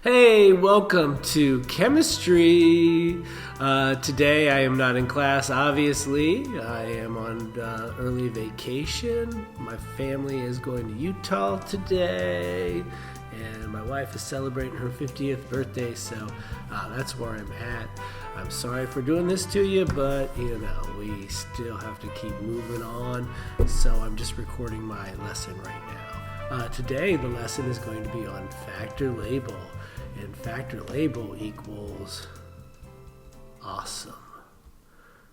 Hey, welcome to chemistry. Today I am not in class, obviously. I am on early vacation. My family is going to Utah today, and my wife is celebrating her 50th birthday, so that's where I'm at. I'm sorry for doing this to you, but we still have to keep moving on, so I'm just recording my lesson right now. Today the lesson is going to be on factor label. And factor label equals awesome.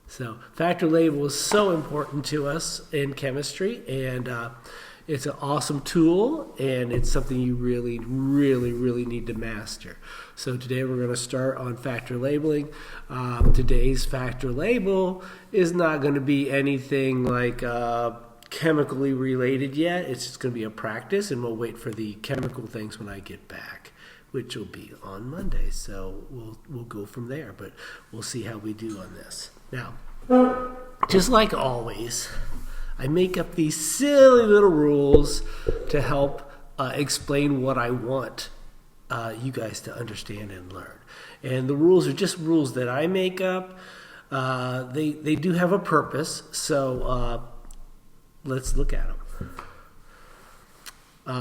So factor label is so important to us in chemistry, and it's an awesome tool, and it's something you really need to master. So today we're going to start on factor labeling. Today's factor label is not going to be anything like chemically related yet. It's just going to be a practice, and we'll wait for the chemical things when I get back, which will be on Monday. So we'll go from there, but we'll see how we do on this. Now, just like always, I make up these silly little rules to help explain what I want you guys to understand and learn. And the rules are just rules that I make up. They do have a purpose, so let's look at them.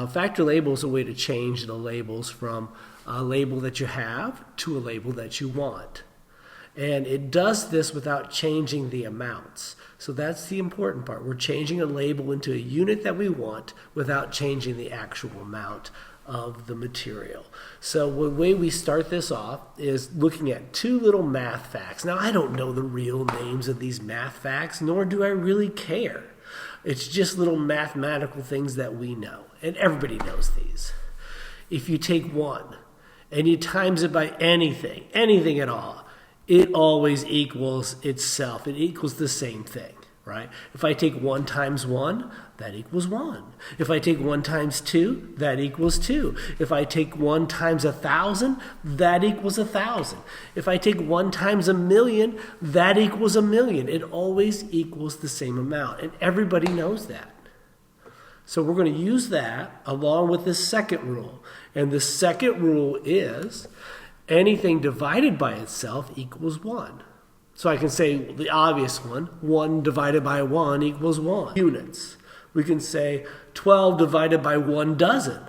Factor label is a way to change the labels from a label that you have to a label that you want. And it does this without changing the amounts. So that's the important part. We're changing a label into a unit that we want without changing the actual amount of the material. So the way we start this off is looking at two little math facts. Now, I don't know the real names of these math facts, nor do I really care. It's just little mathematical things that we know, and everybody knows these. If you take 1 and you times it by anything at all, it always equals itself. It equals the same thing, right? If I take 1 times 1, that equals 1. If I take 1 times 2, that equals 2. If I take 1 times 1,000, that equals 1,000. If I take 1 times 1,000,000, that equals 1,000,000. It always equals the same amount, and everybody knows that. So we're going to use that along with the second rule. And the second rule is anything divided by itself equals 1. So I can say the obvious one, 1 divided by 1 equals 1 units. We can say 12 divided by 1 dozen.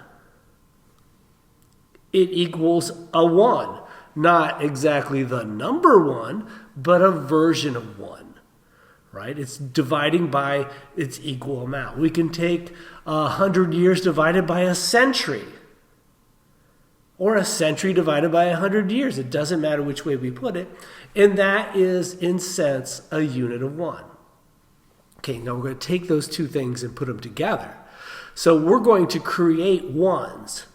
It equals a 1. Not exactly the number 1, but a version of 1. Right? It's dividing by its equal amount. We can take 100 years divided by a century, or a century divided by 100 years. It doesn't matter which way we put it. And that is, in sense, a unit of 1. Okay, now we're going to take those two things and put them together. So we're going to create ones,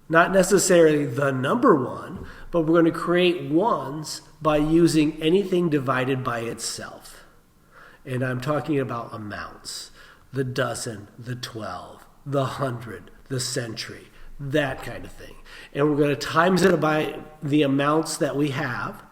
not necessarily the number 1, but we're going to create ones by using anything divided by itself. And I'm talking about amounts: the dozen, the 12, the 100, the century, that kind of thing. And we're going to times it by the amounts that we have.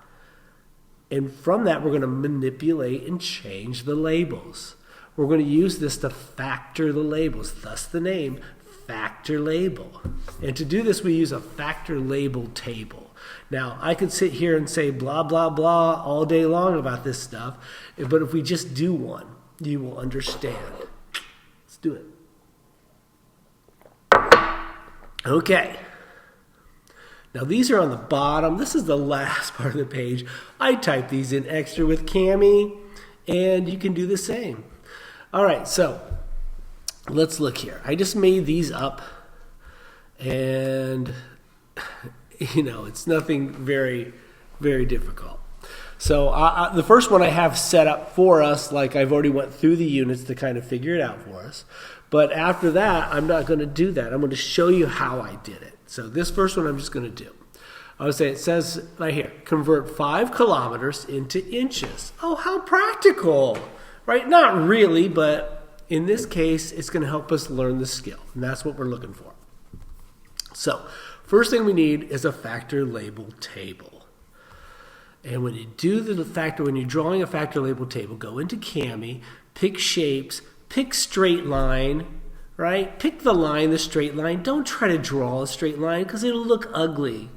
And from that, we're going to manipulate and change the labels. We're going to use this to factor the labels, thus the name factor label. And to do this, we use a factor label table. Now, I could sit here and say blah, blah, blah all day long about this stuff, but if we just do one, you will understand. Let's do it. Okay. Now, these are on the bottom. This is the last part of the page. I typed these in extra with Cami, and you can do the same. All right, so let's look here. I just made these up, and it's nothing very, very difficult. So the first one I have set up for us, like I've already went through the units to kind of figure it out for us. But after that, I'm not going to do that. I'm going to show you how I did it. So this first one I'm just going to do. I would say it says right here, convert 5 kilometers into inches. Oh, how practical, right? Not really, but in this case, it's going to help us learn the skill. And that's what we're looking for. So first thing we need is a factor label table. And when you do when you're drawing a factor label table, go into Cami, pick shapes, pick straight line, right? Pick the line, the straight line. Don't try to draw a straight line because it'll look ugly.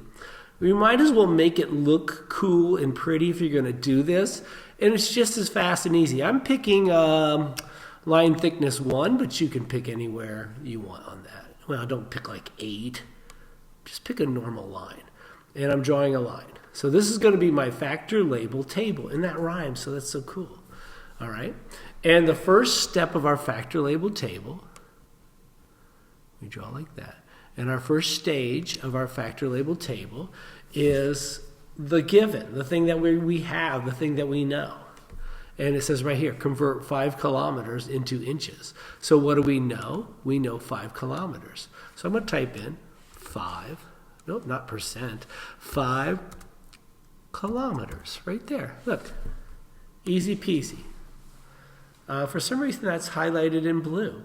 We might as well make it look cool and pretty if you're going to do this. And it's just as fast and easy. I'm picking line thickness 1, but you can pick anywhere you want on that. Well, don't pick like 8. Just pick a normal line. And I'm drawing a line. So this is going to be my factor label table. And that rhymes, so that's so cool. All right. And the first step of our factor label table, we draw like that. And our first stage of our factor label table is the given, the thing that we have, the thing that we know. And it says right here, convert 5 kilometers into inches. So what do we know? We know 5 kilometers. So I'm going to type in 5, nope, not percent, 5 kilometers right there. Look, easy peasy. For some reason, that's highlighted in blue.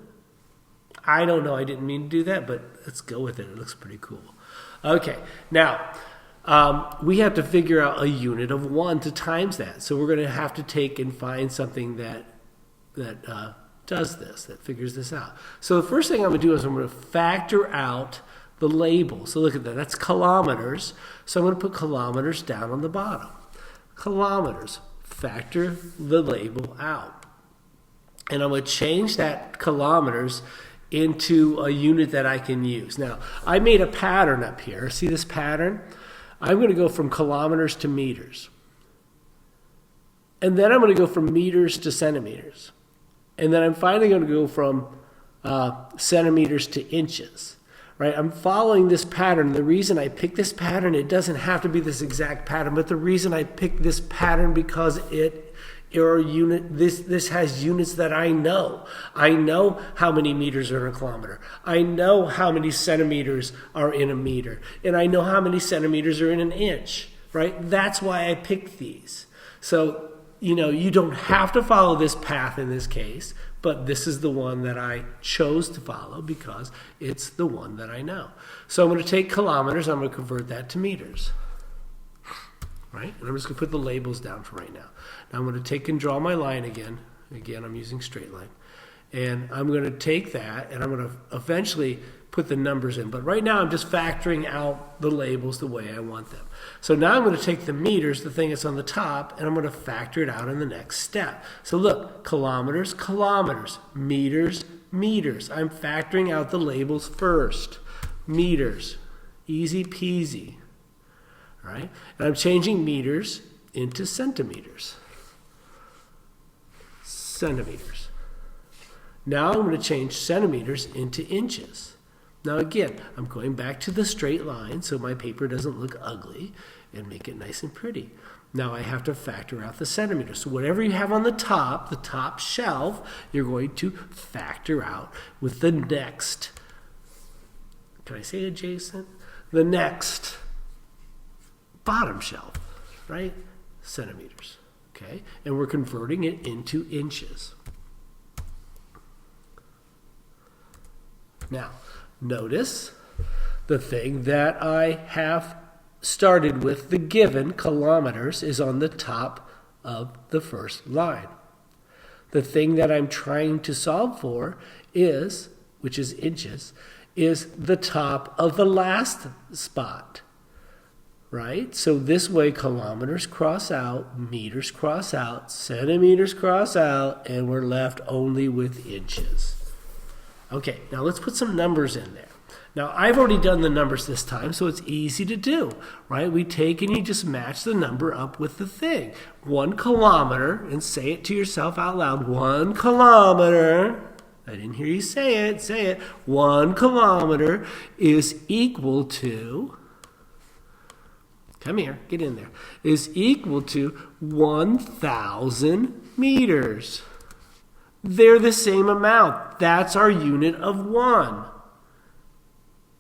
I don't know. I didn't mean to do that, but let's go with it. It looks pretty cool. Okay, now we have to figure out a unit of 1 to times that. So we're going to have to take and find something that does this, that figures this out. So the first thing I'm going to do is I'm going to factor out the label. So look at that. That's kilometers. So I'm going to put kilometers down on the bottom. Kilometers. Factor the label out. And I'm going to change that kilometers into a unit that I can use. Now, I made a pattern up here. See this pattern? I'm going to go from kilometers to meters. And then I'm going to go from meters to centimeters. And then I'm finally going to go from centimeters to inches. Right? I'm following this pattern. The reason I picked this pattern, it doesn't have to be this exact pattern, but the reason I picked this pattern because this has units that I know. I know how many meters are in a kilometer. I know how many centimeters are in a meter. And I know how many centimeters are in an inch. Right? That's why I picked these. So, you don't have to follow this path in this case, but this is the one that I chose to follow because it's the one that I know. So I'm going to take kilometers, I'm going to convert that to meters. Right? And I'm just going to put the labels down for right now. Now I'm going to take and draw my line again. Again, I'm using straight line. And I'm going to take that and I'm going to eventually put the numbers in. But right now I'm just factoring out the labels the way I want them. So now I'm going to take the meters, the thing that's on the top, and I'm going to factor it out in the next step. So look, kilometers, kilometers, meters, meters. I'm factoring out the labels first. Meters, easy peasy. All right? And I'm changing meters into centimeters. Centimeters. Now I'm going to change centimeters into inches. Now again, I'm going back to the straight line so my paper doesn't look ugly and make it nice and pretty. Now I have to factor out the centimeters. So whatever you have on the top shelf, you're going to factor out with the next, can I say adjacent? The next bottom shelf, right? Centimeters, okay? And we're converting it into inches. Now, notice the thing that I have started with, the given kilometers, is on the top of the first line. The thing that I'm trying to solve for is, which is inches, is the top of the last spot. Right? So this way kilometers cross out, meters cross out, centimeters cross out, and we're left only with inches. Okay, now let's put some numbers in there. Now I've already done the numbers this time, so it's easy to do, right? We take and you just match the number up with the thing. 1 kilometer, and say it to yourself out loud. 1 kilometer. I didn't hear you say it. Say it. 1 kilometer is equal to, come here, get in there, is equal to 1,000 meters. They're the same amount. That's our unit of 1.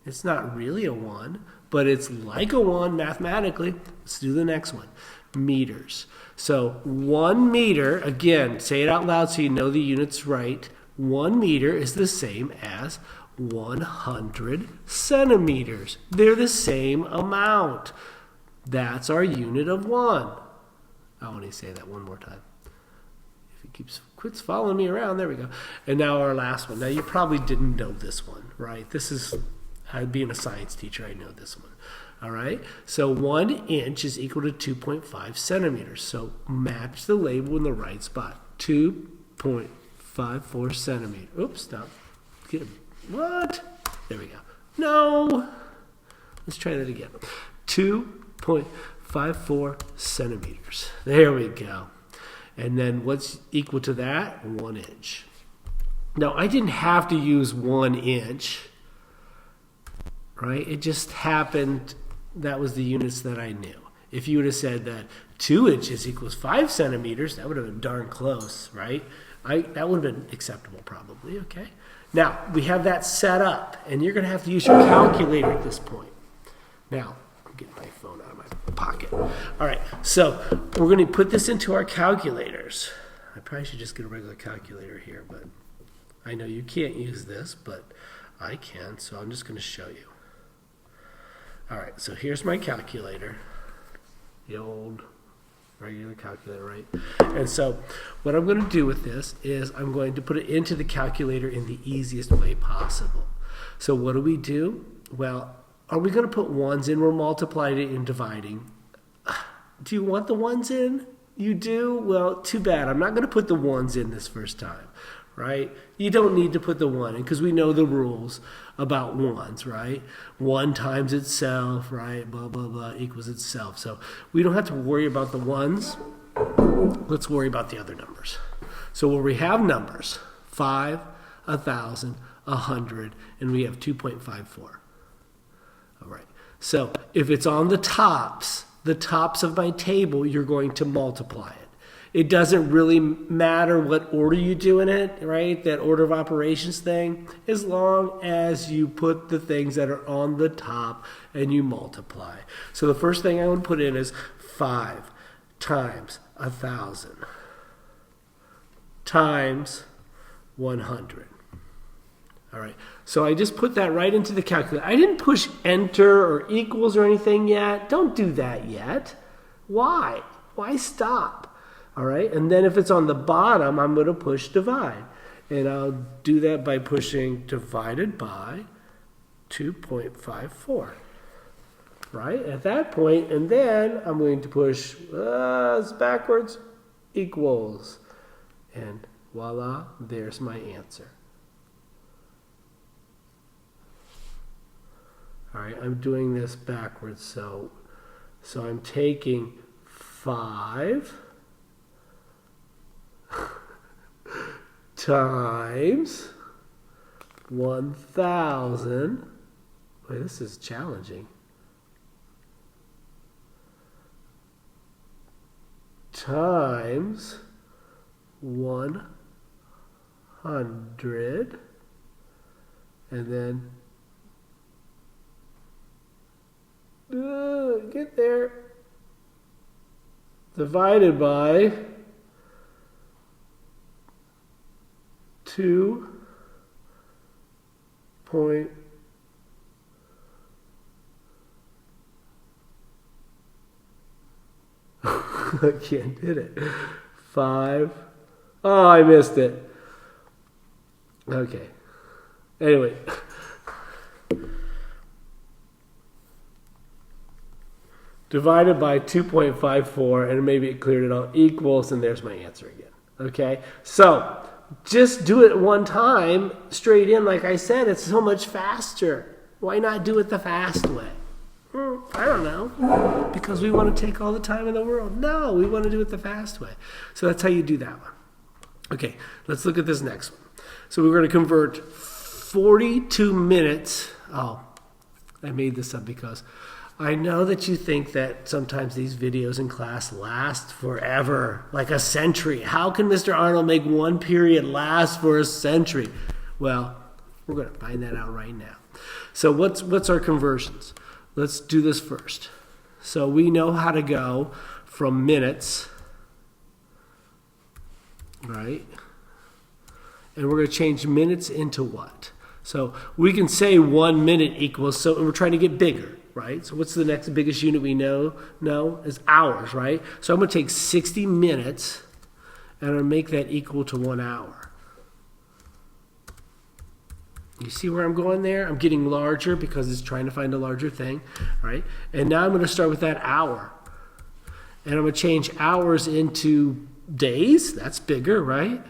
It's not really a 1, but it's like a 1 mathematically. Let's do the next one. Meters. So 1 meter, again, say it out loud so you know the unit's right. 1 meter is the same as 100 centimeters. They're the same amount. That's our unit of 1. I want to say that one more time. If it keeps quits following me around. There we go. And now our last one. Now you probably didn't know this one, right? This is, being a science teacher, I know this one. All right. So 1 inch is equal to 2.5 centimeters. So match the label in the right spot. 2.54 centimeters. Oops, no. What? There we go. No. Let's try that again. 2.54 centimeters. There we go. And then what's equal to that? 1 inch. Now, I didn't have to use 1 inch, right? It just happened that was the units that I knew. If you would have said that 2 inches equals 5 centimeters, that would have been darn close, right? That would have been acceptable probably, okay? Now, we have that set up, and you're going to have to use your calculator at this point. Now, I'm getting my phone out of my pocket. All right, so we're going to put this into our calculators. I probably should just get a regular calculator here, but I know you can't use this, but I can, so I'm just going to show you. All right, so here's my calculator, the old regular calculator, right? And so what I'm going to do with this is I'm going to put it into the calculator in the easiest way possible. So what do? Well, are we going to put ones in? We're multiplying it and dividing. Do you want the ones in? You do? Well, too bad. I'm not going to put the ones in this first time, right? You don't need to put the 1 in because we know the rules about ones, right? 1 times itself, right? Blah, blah, blah, equals itself. So we don't have to worry about the ones. Let's worry about the other numbers. So where we have numbers, 5, 1,000, 100, and we have 2.54. All right. So if it's on the tops of my table, you're going to multiply it. It doesn't really matter what order you do in it, right? That order of operations thing, as long as you put the things that are on the top and you multiply. So the first thing I would put in is 5 times 1,000 times 100. All right, so I just put that right into the calculator. I didn't push enter or equals or anything yet. Don't do that yet. Why? Why stop? All right, and then if it's on the bottom, I'm going to push divide. And I'll do that by pushing divided by 2.54. Right, at that point, and then I'm going to push, it's backwards, equals. And voila, there's my answer. All right, I'm doing this backwards, so I'm taking 5 times 1,000. Wait, this is challenging. Times 100, and then get there, divided by 2. I can't do it. 5. Oh, I missed it. Okay. Anyway. Divided by 2.54, and maybe it cleared it all, equals, and there's my answer again. Okay? So, just do it one time, straight in, like I said. It's so much faster. Why not do it the fast way? I don't know. Because we want to take all the time in the world. No, we want to do it the fast way. So that's how you do that one. Okay, let's look at this next one. So we're going to convert 42 minutes. Oh, I made this up because I know that you think that sometimes these videos in class last forever, like a century. How can Mr. Arnold make one period last for a century? Well, we're going to find that out right now. So what's our conversions? Let's do this first. So we know how to go from minutes, right? And we're going to change minutes into what? So we can say 1 minute equals, so we're trying to get bigger, right? So what's the next biggest unit we know? No, is hours, right? So I'm going to take 60 minutes and I'm going to make that equal to 1 hour. You see where I'm going there? I'm getting larger because it's trying to find a larger thing, right? And now I'm going to start with that hour. And I'm going to change hours into days. That's bigger, right?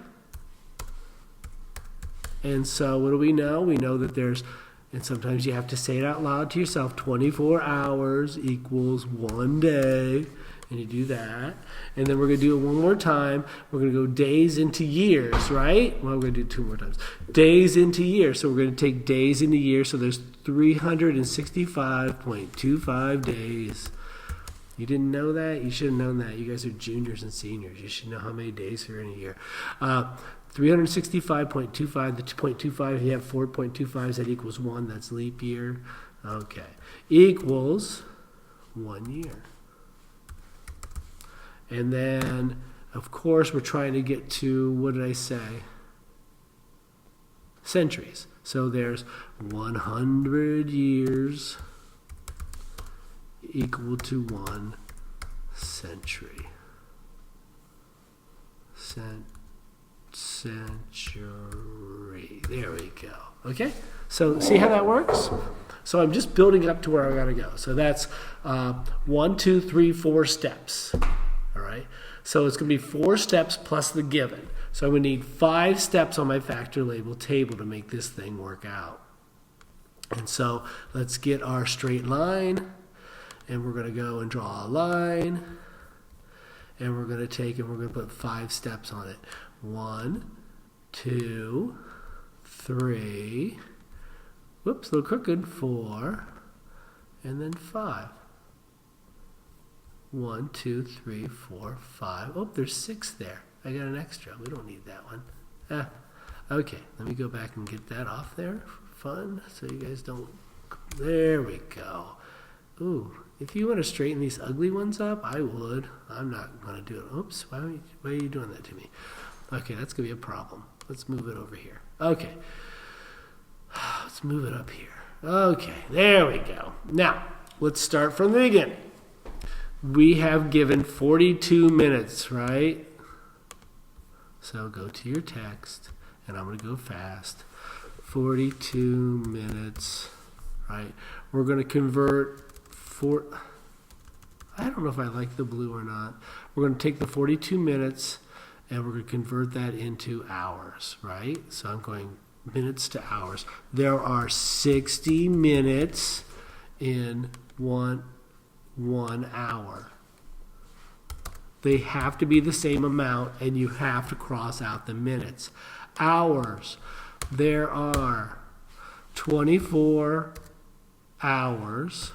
And so what do we know? We know that there's, and sometimes you have to say it out loud to yourself, 24 hours equals 1 day. And you do that. And then we're going to do it one more time. We're going to go days into years, right? Well, we're going to do 2 more times. Days into years. So we're going to take days into years. So there's 365.25 days. You didn't know that? You should have known that. You guys are juniors and seniors. You should know how many days are in a year. 365.25, the 0.25, you have 4.25s, that equals 1. That's leap year. Okay. Equals 1 year. And then, of course, we're trying to get to, what did I say? Centuries. So there's 100 years equal to 1 century. Century. There we go. Okay? So see how that works? So I'm just building up to where I got to go. So that's 1, 2, 3, 4 steps. All right. So it's going to be 4 steps plus the given. So I'm going to need 5 steps on my factor label table to make this thing work out. And so let's get our straight line. And we're going to go and draw a line. And we're going to take and we're going to put 5 steps on it. 1, 2, 3. Whoops, a little crooked. 4. And then 5. 1, 2, 3, 4, 5. Oh, there's 6 there. I got an extra. We don't need that one. Okay, let me go back and get that off there for fun so you guys don't. There we go. Ooh, if you want to straighten these ugly ones up, I would. I'm not going to do it. Oops, why are you doing that to me? Okay, that's going to be a problem. Let's move it over here. Okay. Let's move it up here. Okay, there we go. Now, let's start from the beginning. We have given 42 minutes, right? So go to your text, and I'm going to go fast. 42 minutes, right? We're going to convert I don't know if I like the blue or not. We're going to take the 42 minutes, and we're going to convert that into hours, right? So I'm going minutes to hours. There are 60 minutes in one hour. They have to be the same amount, and you have to cross out the minutes. Hours. There are 24 hours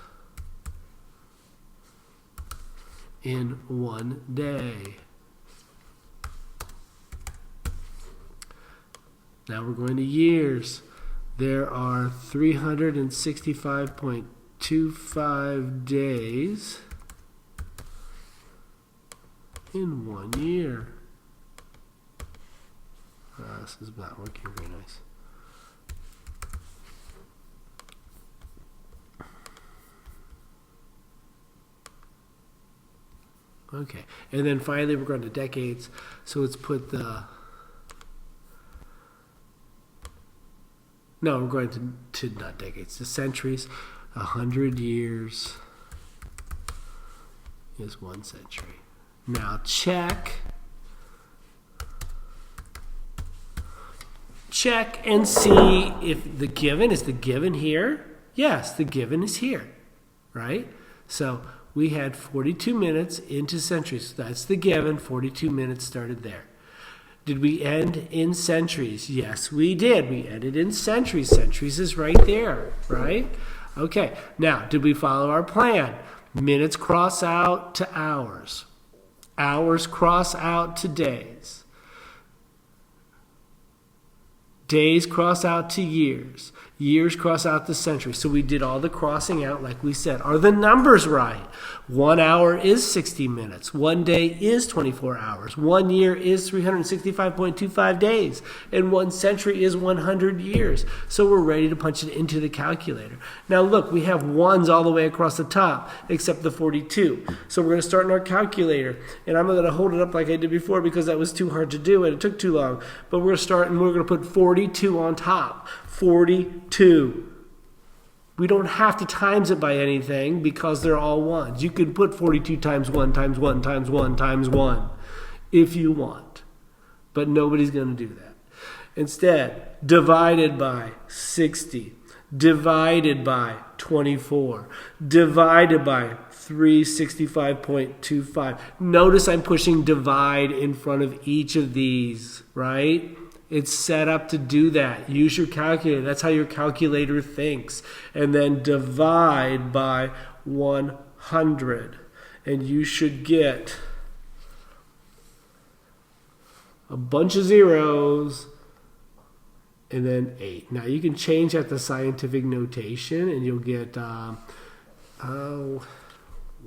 in 1 day. Now we're going to years. There are 365.25 days in 1 year. This is not working very nice. Okay, and then finally we're going to decades. So let's put the... No, we're going to not decades, to centuries. 100 years is 1 century. Now check and see if the given is the given here. Yes, the given is here, right? So we had 42 minutes into centuries. That's the given. 42 minutes started there. Did we end in centuries? Yes, we did. We ended in centuries. Centuries is right there, right? Okay. Now, did we follow our plan? Minutes cross out to hours. Hours cross out to days. Days cross out to years. Years cross out the century. So we did all the crossing out like we said. Are the numbers right? 1 hour is 60 minutes. 1 day is 24 hours. 1 year is 365.25 days. And 1 century is 100 years. So we're ready to punch it into the calculator. Now look, we have ones all the way across the top, except the 42. So we're going to start in our calculator. And I'm going to hold it up like I did before because that was too hard to do and it took too long. But we're going to start and we're going to put 42 on top. 42. We don't have to times it by anything because they're all ones. You can put 42 times 1 times 1 times 1 times 1 if you want. But nobody's going to do that. Instead, divided by 60, divided by 24, divided by 365.25. Notice I'm pushing divide in front of each of these, right? It's set up to do that. Use your calculator. That's how your calculator thinks. And then divide by 100. And you should get a bunch of zeros and then 8. Now you can change that to scientific notation and you'll get 1, 2,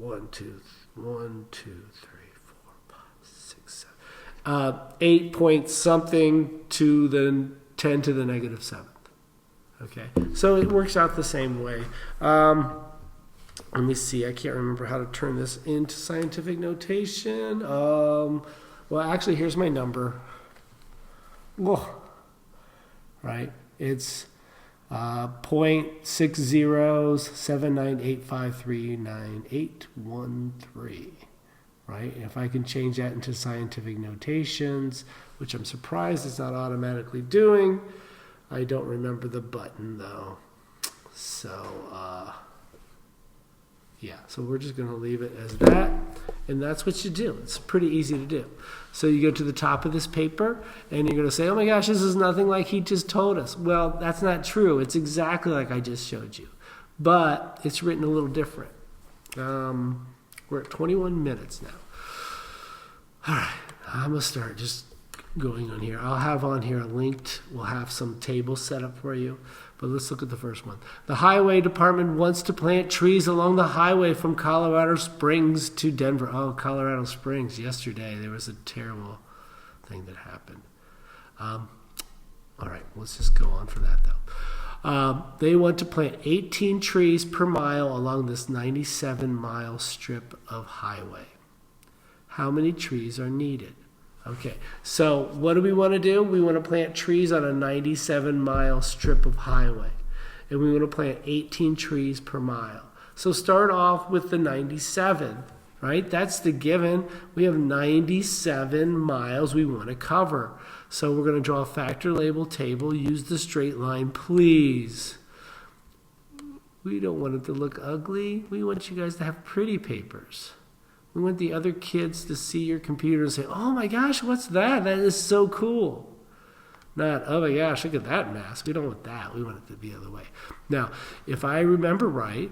1, 2, 3, 4, 5, 6, 7. 8 point something to the 10 to the negative 7th. Okay, so it works out the same way. Let me see. I can't remember how to turn this into scientific notation. Well, actually, here's my number. Whoa. Right? It's 0.607985398813. Right? If I can change that into scientific notations, which I'm surprised it's not automatically doing. I don't remember the button though. So, yeah, so we're just going to leave it as that. And that's what you do. It's pretty easy to do. So you go to the top of this paper and you're going to say, oh my gosh, this is nothing like he just told us. Well, that's not true. It's exactly like I just showed you. But it's written a little different. We're at 21 minutes now. All right, I'm going to start just going on here. I'll have on here linked. We'll have some tables set up for you. But let's look at the first one. The highway department wants to plant trees along the highway from Colorado Springs to Denver. Oh, Colorado Springs. Yesterday there was a terrible thing that happened. All right, let's just go on for that though. They want to plant 18 trees per mile along this 97-mile strip of highway. How many trees are needed? Okay, so what do we want to do? We want to plant trees on a 97-mile strip of highway. And we want to plant 18 trees per mile. So start off with the 97, right? That's the given. We have 97 miles we want to cover. So we're going to draw a factor label table. Use the straight line, please. We don't want it to look ugly. We want you guys to have pretty papers. We want the other kids to see your computer and say, oh my gosh, what's that? That is so cool. Not, oh my gosh, look at that mess. We don't want that. We want it to be the other way. Now, if I remember right,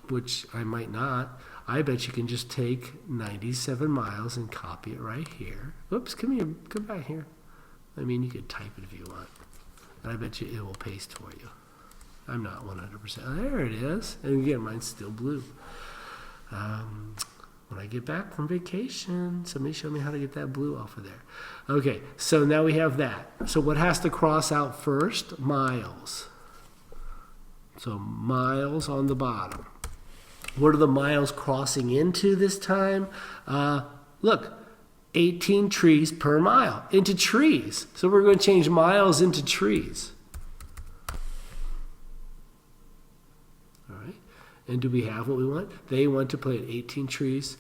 which I might not, I bet you can just take 97 miles and copy it right here. Oops, come here. Come back here. I mean, you could type it if you want. And I bet you it will paste for you. I'm not 100%. There it is. And again, mine's still blue. When I get back from vacation, somebody show me how to get that blue off of there. Okay, so now we have that. So what has to cross out first? Miles. So miles on the bottom. What are the miles crossing into this time? Look, 18 trees per mile into trees. So we're going to change miles into trees. All right. And do we have what we want? They want to plant 18 trees.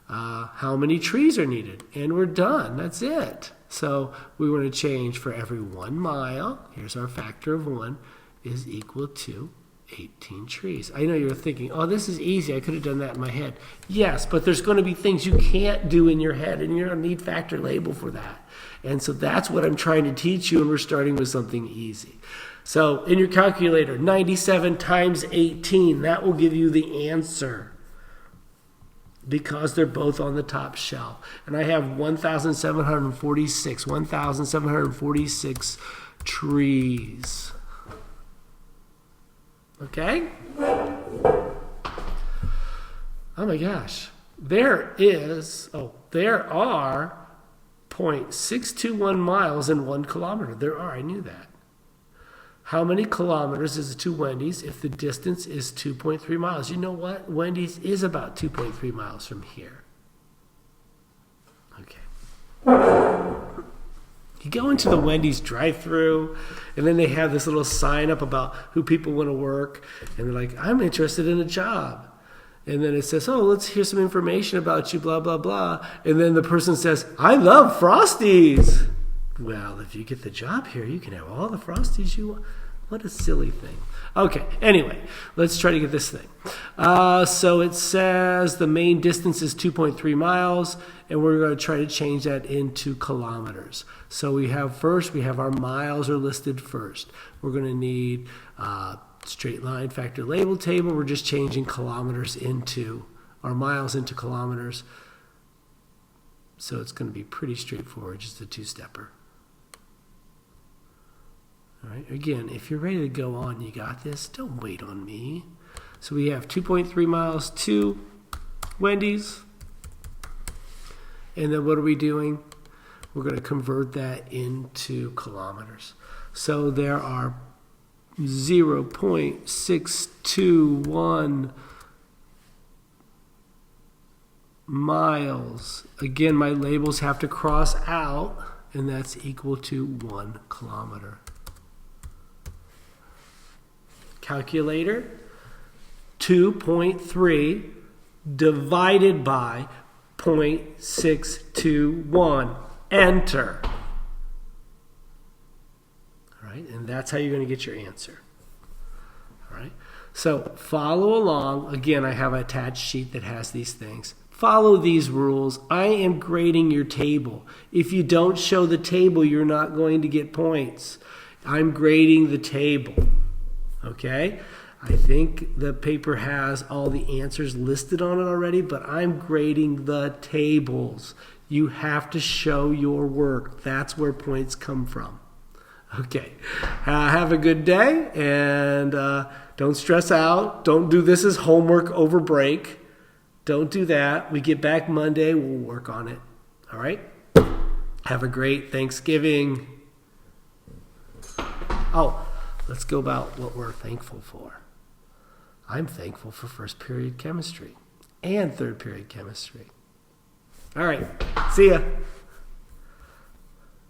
How many trees are needed? And we're done. That's it. So we want to change for every 1 mile. Here's our factor of 1 is equal to 18 trees. I know you're thinking, oh, this is easy. I could have done that in my head. Yes, but there's going to be things you can't do in your head, and you're going to need factor label for that. And so that's what I'm trying to teach you, and we're starting with something easy. So in your calculator, 97 times 18, that will give you the answer because they're both on the top shelf. And I have 1,746 trees. Okay? Oh my gosh. There are 0.621 miles in 1 kilometer. There are, I knew that. How many kilometers is it to Wendy's if the distance is 2.3 miles? You know what? Wendy's is about 2.3 miles from here. Okay. You go into the Wendy's drive-thru, and then they have this little sign up about who people want to work, and they're like, I'm interested in a job. And then it says, oh, let's hear some information about you, blah, blah, blah. And then the person says, I love Frosties. Well, if you get the job here, you can have all the Frosties you want. What a silly thing. Okay, anyway, let's try to get this thing. So it says the main distance is 2.3 miles, and we're going to try to change that into kilometers. So we have our miles are listed first. We're going to need straight line factor label table. We're just changing kilometers into, our miles into kilometers. So it's going to be pretty straightforward, just a two-stepper. All right. Again, if you're ready to go on, you got this. Don't wait on me. So we have 2.3 miles to Wendy's. And then what are we doing? We're going to convert that into kilometers. So there are 0.621 miles. Again, my labels have to cross out, and that's equal to 1 kilometer. Calculator, 2.3 divided by 0.621. Enter. All right, and that's how you're going to get your answer. All right, so follow along. Again, I have an attached sheet that has these things. Follow these rules. I am grading your table. If you don't show the table, you're not going to get points. I'm grading the table. Okay? I think the paper has all the answers listed on it already, but I'm grading the tables. You have to show your work. That's where points come from. Okay. Have a good day, and don't stress out. Don't do this as homework over break. Don't do that. We get back Monday. We'll work on it. All right? Have a great Thanksgiving. Oh, let's go about what we're thankful for. I'm thankful for first period chemistry and third period chemistry. All right. See ya.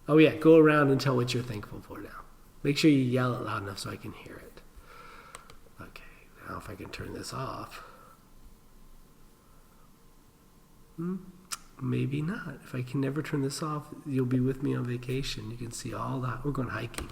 Oh, yeah. Go around and tell what you're thankful for now. Make sure you yell it loud enough so I can hear it. Okay. Now if I can turn this off. Maybe not. If I can never turn this off, you'll be with me on vacation. You can see all that. We're going hiking.